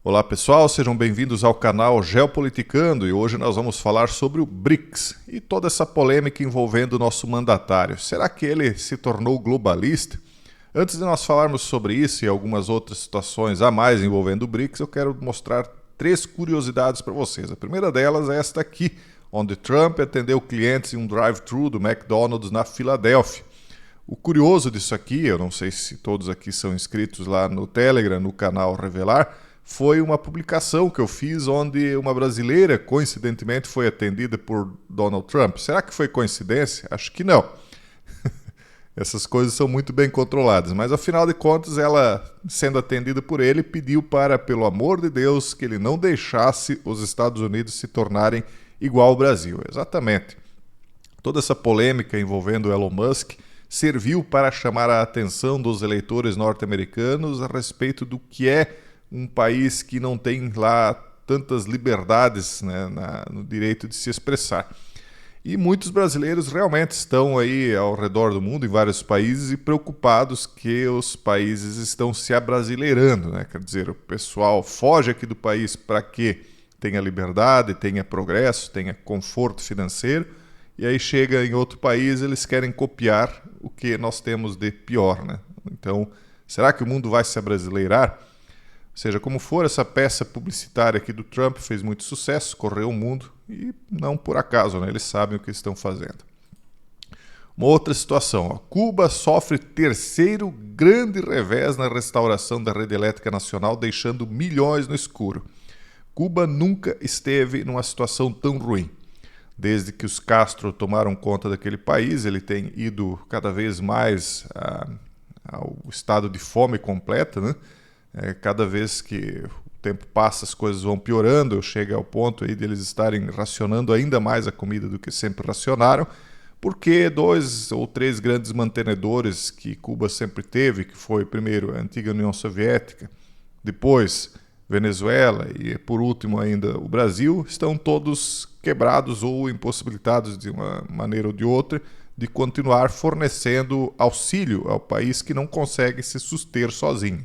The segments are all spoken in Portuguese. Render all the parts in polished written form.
Olá pessoal, sejam bem-vindos ao canal Geopoliticando e hoje nós vamos falar sobre o BRICS e toda essa polêmica envolvendo o nosso mandatário. Será que ele se tornou globalista? Antes de nós falarmos sobre isso e algumas outras situações a mais envolvendo o BRICS, eu quero mostrar três curiosidades para vocês. A primeira delas é esta aqui, onde Trump atendeu clientes em um drive-thru do McDonald's na Filadélfia. O curioso disso aqui, eu não sei se todos aqui são inscritos lá no Telegram, no canal Revelar, foi uma publicação que eu fiz onde uma brasileira, coincidentemente, foi atendida por Donald Trump. Será que foi coincidência? Acho que não. Essas coisas são muito bem controladas, mas afinal de contas, ela, sendo atendida por ele, pediu para, pelo amor de Deus, que ele não deixasse os Estados Unidos se tornarem igual ao Brasil. Exatamente. Toda essa polêmica envolvendo Elon Musk serviu para chamar a atenção dos eleitores norte-americanos a respeito do que é um país que não tem lá tantas liberdades, né, no direito de se expressar. E muitos brasileiros realmente estão aí ao redor do mundo, em vários países, e preocupados que os países estão se abrasileirando, né? Quer dizer, o pessoal foge aqui do país para que tenha liberdade, tenha progresso, tenha conforto financeiro, e aí chega em outro país, eles querem copiar o que nós temos de pior, né? Então, será que o mundo vai se abrasileirar? Seja como for, essa peça publicitária aqui do Trump fez muito sucesso, correu o mundo e não por acaso, né? Eles sabem o que estão fazendo. Uma outra situação, ó. Cuba sofre terceiro grande revés na restauração da rede elétrica nacional, deixando milhões no escuro. Cuba nunca esteve numa situação tão ruim. Desde que os Castro tomaram conta daquele país, ele tem ido cada vez mais ao estado de fome completa, né? Cada vez que o tempo passa, as coisas vão piorando, chega ao ponto aí de eles estarem racionando ainda mais a comida do que sempre racionaram, porque dois ou três grandes mantenedores que Cuba sempre teve, que foi primeiro a antiga União Soviética, depois Venezuela e por último ainda o Brasil, estão todos quebrados ou impossibilitados de uma maneira ou de outra de continuar fornecendo auxílio ao país que não consegue se suster sozinho.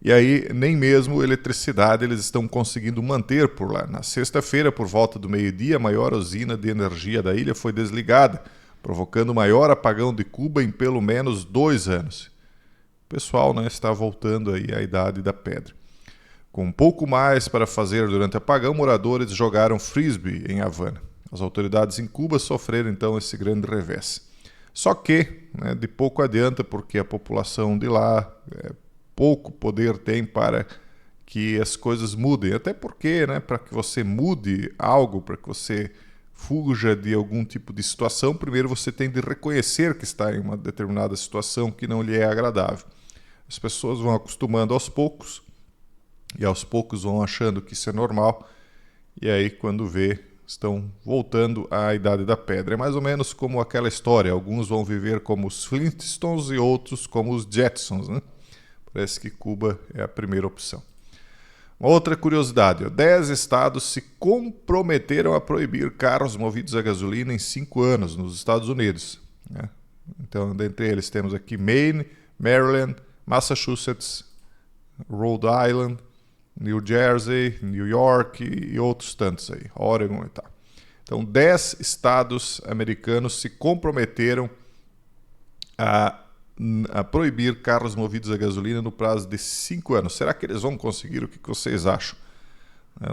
E aí, nem mesmo eletricidade eles estão conseguindo manter por lá. Na sexta-feira, por volta do meio-dia, a maior usina de energia da ilha foi desligada, provocando o maior apagão de Cuba em pelo menos 2 anos. O pessoal, né, está voltando aí à idade da pedra. Com um pouco mais para fazer durante o apagão, moradores jogaram frisbee em Havana. As autoridades em Cuba sofreram então esse grande revés. Só que, né, de pouco adianta, porque a população de lá pouco poder tem para que as coisas mudem. Até porque, né, para que você mude algo, para que você fuja de algum tipo de situação, primeiro você tem de reconhecer que está em uma determinada situação que não lhe é agradável. As pessoas vão acostumando aos poucos, e aos poucos vão achando que isso é normal, e aí quando vê, estão voltando à idade da pedra. É mais ou menos como aquela história, alguns vão viver como os Flintstones e outros como os Jetsons, né? Parece que Cuba é a primeira opção. Uma outra curiosidade, 10 estados se comprometeram a proibir carros movidos a gasolina em 5 anos nos Estados Unidos, né? Então, dentre eles temos aqui Maine, Maryland, Massachusetts, Rhode Island, New Jersey, New York e outros tantos aí, Oregon e tal. Então, 10 estados americanos se comprometeram a proibir carros movidos a gasolina no prazo de 5 anos. Será que eles vão conseguir? O que vocês acham?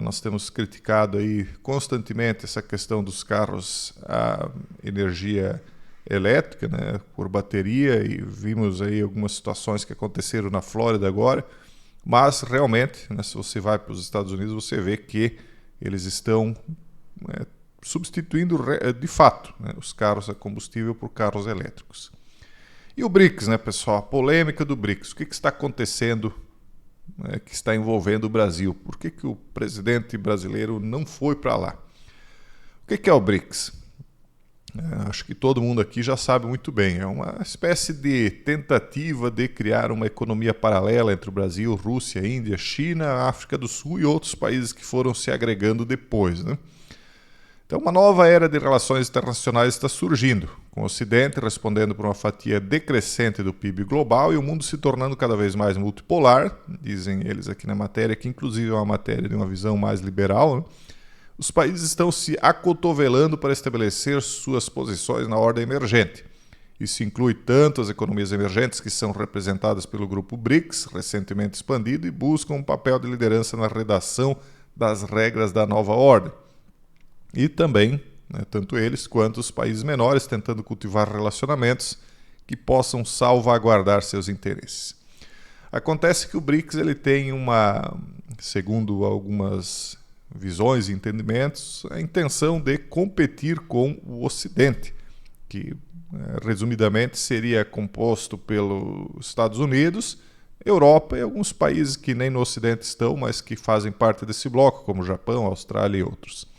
Nós temos criticado aí constantemente essa questão dos carros a energia elétrica, né, por bateria, e vimos aí algumas situações que aconteceram na Flórida agora, mas realmente, né, se você vai para os Estados Unidos, você vê que eles estão substituindo de fato, né, os carros a combustível por carros elétricos. E o BRICS, né, pessoal? A polêmica do BRICS. O que está acontecendo, né, que está envolvendo o Brasil? Por que o presidente brasileiro não foi para lá? O que é o BRICS? Acho que todo mundo aqui já sabe muito bem. É uma espécie de tentativa de criar uma economia paralela entre o Brasil, Rússia, Índia, China, África do Sul e outros países que foram se agregando depois, né? Então, uma nova era de relações internacionais está surgindo, com o Ocidente respondendo por uma fatia decrescente do PIB global e o mundo se tornando cada vez mais multipolar, dizem eles aqui na matéria, que inclusive é uma matéria de uma visão mais liberal, né? Os países estão se acotovelando para estabelecer suas posições na ordem emergente. Isso inclui tanto as economias emergentes, que são representadas pelo grupo BRICS, recentemente expandido, e buscam um papel de liderança na redação das regras da nova ordem. E também, né, tanto eles quanto os países menores, tentando cultivar relacionamentos que possam salvaguardar seus interesses. Acontece que o BRICS ele tem segundo algumas visões e entendimentos, a intenção de competir com o Ocidente, que resumidamente seria composto pelos Estados Unidos, Europa e alguns países que nem no Ocidente estão, mas que fazem parte desse bloco, como Japão, Austrália e outros.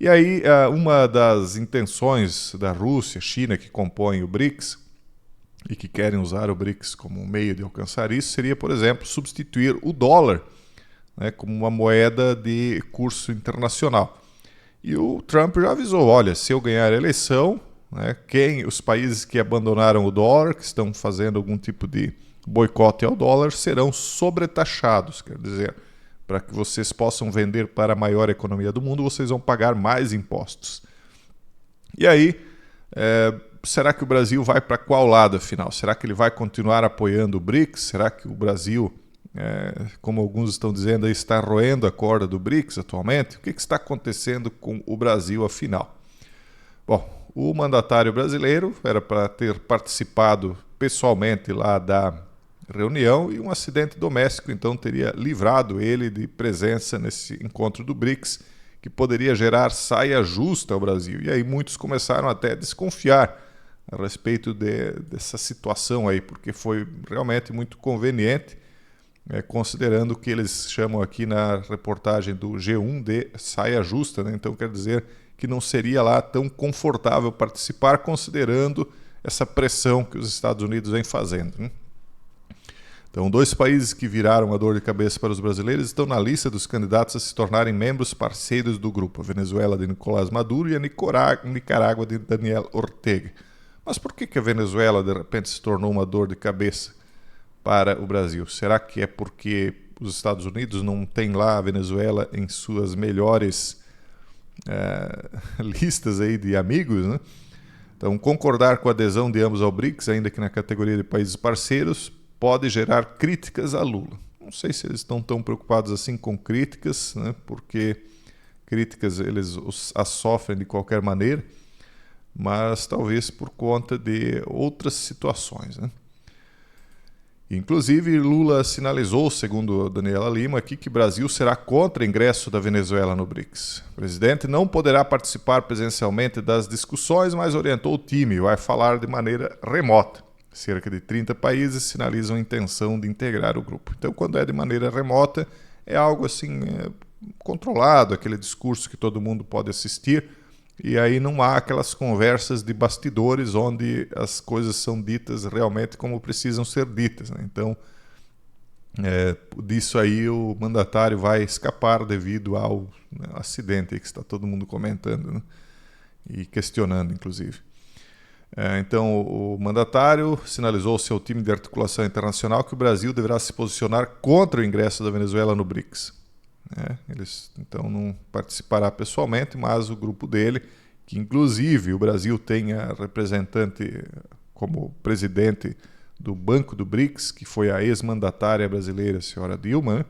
E aí, uma das intenções da Rússia, China, que compõem o BRICS, e que querem usar o BRICS como um meio de alcançar isso, seria, por exemplo, substituir o dólar, né, como uma moeda de curso internacional. E o Trump já avisou, olha, se eu ganhar a eleição, né, os países que abandonaram o dólar, que estão fazendo algum tipo de boicote ao dólar, serão sobretaxados, quer dizer, para que vocês possam vender para a maior economia do mundo, vocês vão pagar mais impostos. E aí, será que o Brasil vai para qual lado, afinal? Será que ele vai continuar apoiando o BRICS? Será que o Brasil, como alguns estão dizendo, está roendo a corda do BRICS atualmente? O que está acontecendo com o Brasil, afinal? Bom, o mandatário brasileiro era para ter participado pessoalmente lá da reunião e um acidente doméstico, então, teria livrado ele de presença nesse encontro do BRICS, que poderia gerar saia justa ao Brasil. E aí muitos começaram até a desconfiar a respeito dessa situação aí, porque foi realmente muito conveniente, considerando que eles chamam aqui na reportagem do G1 de saia justa, né? Então quer dizer que não seria lá tão confortável participar, considerando essa pressão que os Estados Unidos vêm fazendo, né? Então, 2 países que viraram uma dor de cabeça para os brasileiros estão na lista dos candidatos a se tornarem membros parceiros do grupo. A Venezuela de Nicolás Maduro e a Nicarágua de Daniel Ortega. Mas por que a Venezuela, de repente, se tornou uma dor de cabeça para o Brasil? Será que é porque os Estados Unidos não têm lá a Venezuela em suas melhores listas aí de amigos, né? Então, concordar com a adesão de ambos ao BRICS, ainda que na categoria de países parceiros, pode gerar críticas a Lula. Não sei se eles estão tão preocupados assim com críticas, né? Porque críticas eles as sofrem de qualquer maneira, mas talvez por conta de outras situações, né? Inclusive, Lula sinalizou, segundo Daniela Lima, aqui que o Brasil será contra o ingresso da Venezuela no BRICS. O presidente não poderá participar presencialmente das discussões, mas orientou o time e vai falar de maneira remota. Cerca de 30 países sinalizam a intenção de integrar o grupo. Então, quando é de maneira remota, é algo assim controlado, aquele discurso que todo mundo pode assistir, e aí não há aquelas conversas de bastidores onde as coisas são ditas realmente como precisam ser ditas, né? Então, disso aí o mandatário vai escapar devido ao acidente que está todo mundo comentando, né? E questionando, inclusive. Então, o mandatário sinalizou ao seu time de articulação internacional que o Brasil deverá se posicionar contra o ingresso da Venezuela no BRICS. Eles, então, não participará pessoalmente, mas o grupo dele, que inclusive o Brasil tem a representante como presidente do Banco do BRICS, que foi a ex-mandatária brasileira, a senhora Dilma, né?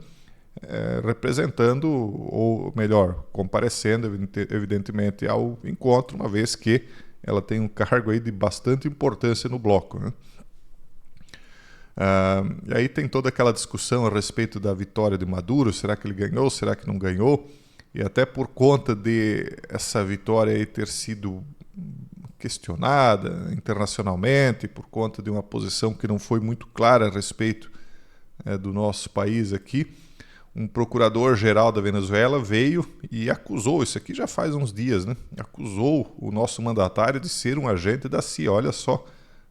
Representando, ou melhor, comparecendo, evidentemente, ao encontro, uma vez que ela tem um cargo aí de bastante importância no bloco, né? E aí tem toda aquela discussão a respeito da vitória de Maduro, será que ele ganhou, será que não ganhou? E até por conta de essa vitória aí ter sido questionada internacionalmente, por conta de uma posição que não foi muito clara a respeito do nosso país aqui, um procurador-geral da Venezuela veio e acusou, isso aqui já faz uns dias, né? Acusou o nosso mandatário de ser um agente da CIA. Olha só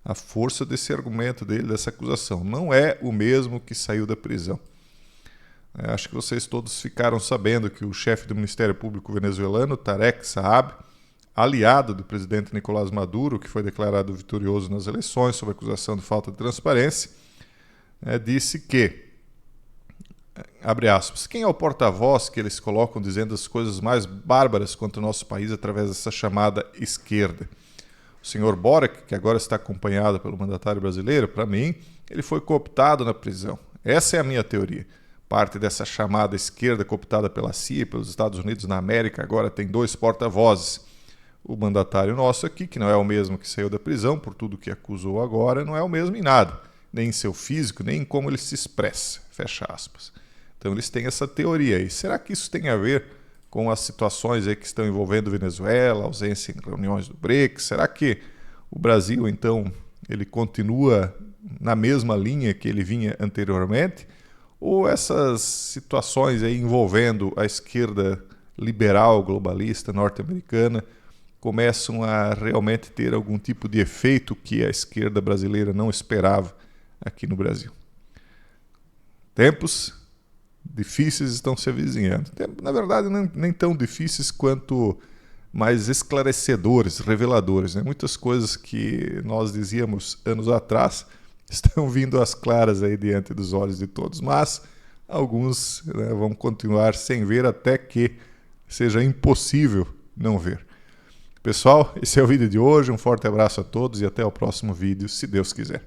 a força desse argumento dele, dessa acusação. Não é o mesmo que saiu da prisão. Acho que vocês todos ficaram sabendo que o chefe do Ministério Público venezuelano, Tarek Saab, aliado do presidente Nicolás Maduro, que foi declarado vitorioso nas eleições sob acusação de falta de transparência, disse que, abre aspas, quem é o porta-voz que eles colocam dizendo as coisas mais bárbaras contra o nosso país através dessa chamada esquerda? O senhor Boric, que agora está acompanhado pelo mandatário brasileiro, para mim, ele foi cooptado na prisão. Essa é a minha teoria. Parte dessa chamada esquerda cooptada pela CIA, pelos Estados Unidos na América, agora tem 2 porta-vozes. O mandatário nosso aqui, que não é o mesmo que saiu da prisão, por tudo que acusou agora, não é o mesmo em nada. Nem em seu físico, nem em como ele se expressa. Fecha aspas. Então eles têm essa teoria aí. Será que isso tem a ver com as situações aí que estão envolvendo Venezuela, ausência em reuniões do BRICS? Será que o Brasil, então, ele continua na mesma linha que ele vinha anteriormente? Ou essas situações aí envolvendo a esquerda liberal, globalista, norte-americana, começam a realmente ter algum tipo de efeito que a esquerda brasileira não esperava aqui no Brasil? Tempos difíceis estão se avizinhando. Na verdade, nem tão difíceis quanto mais esclarecedores, reveladores. Muitas coisas que nós dizíamos anos atrás estão vindo às claras aí diante dos olhos de todos, mas alguns vão continuar sem ver até que seja impossível não ver. Pessoal, esse é o vídeo de hoje. Um forte abraço a todos e até o próximo vídeo, se Deus quiser.